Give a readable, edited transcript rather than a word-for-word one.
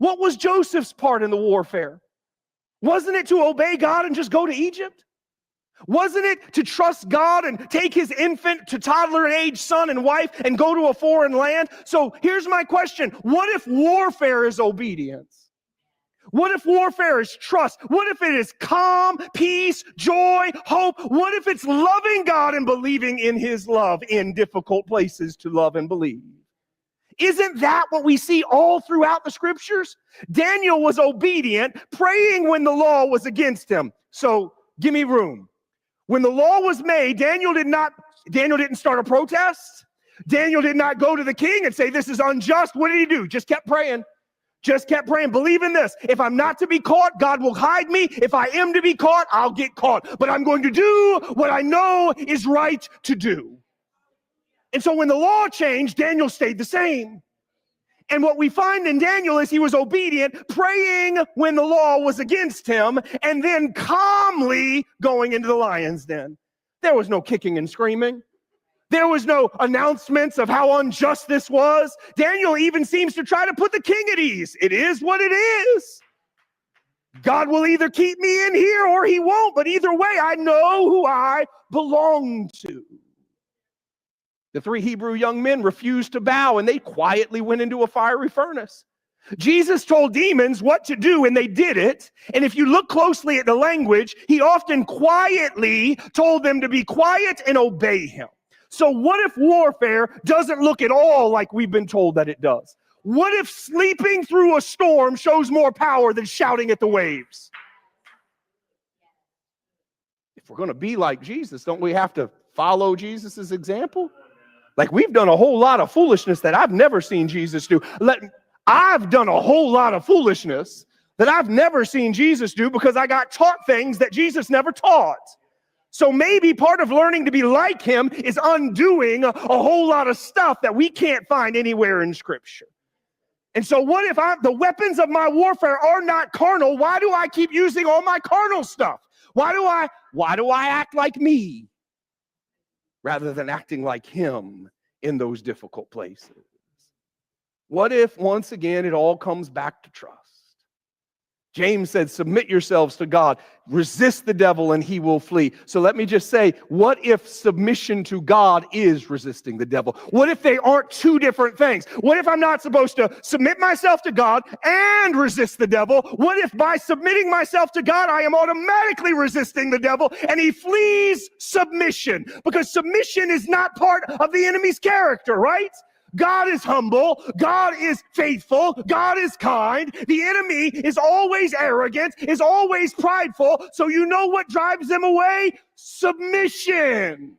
What was Joseph's part in the warfare? Wasn't it to obey God and just go to Egypt? Wasn't it to trust God and take his infant to toddler age son and wife and go to a foreign land? So here's my question. What if warfare is obedience? What if warfare is trust? What if it is calm, peace, joy, hope? What if it's loving God and believing in his love in difficult places to love and believe? Isn't that what we see all throughout the scriptures? Daniel was obedient, praying when the law was against him. So give me room. When the law was made, Daniel didn't start a protest. Daniel did not go to the king and say, this is unjust. What did he do? Just kept praying. Just kept praying. Believe in this. If I'm not to be caught, God will hide me. If I am to be caught, I'll get caught. But I'm going to do what I know is right to do. And so when the law changed, Daniel stayed the same. And what we find in Daniel is he was obedient, praying when the law was against him, and then calmly going into the lion's den. There was no kicking and screaming. There was no announcements of how unjust this was. Daniel even seems to try to put the king at ease. It is what it is. God will either keep me in here or he won't, but either way, I know who I belong to. The 3 Hebrew young men refused to bow, and they quietly went into a fiery furnace. Jesus told demons what to do, and they did it. And if you look closely at the language, he often quietly told them to be quiet and obey him. So what if warfare doesn't look at all like we've been told that it does? What if sleeping through a storm shows more power than shouting at the waves? If we're going to be like Jesus, don't we have to follow Jesus' example? Like, we've done a whole lot of foolishness that I've never seen Jesus do. I've done a whole lot of foolishness that I've never seen Jesus do because I got taught things that Jesus never taught. So maybe part of learning to be like him is undoing a whole lot of stuff that we can't find anywhere in Scripture. And so what if the weapons of my warfare are not carnal? Why do I keep using all my carnal stuff? Why do I act like me rather than acting like him in those difficult places? What if, once again, it all comes back to trust? James said, submit yourselves to God, resist the devil, and he will flee. So let me just say, what if submission to God is resisting the devil? What if they aren't two different things? What if I'm not supposed to submit myself to God and resist the devil? What if by submitting myself to God, I am automatically resisting the devil and he flees submission? Because submission is not part of the enemy's character, right? God is humble. God is faithful. God is kind. The enemy is always arrogant, is always prideful. So you know what drives them away? Submission.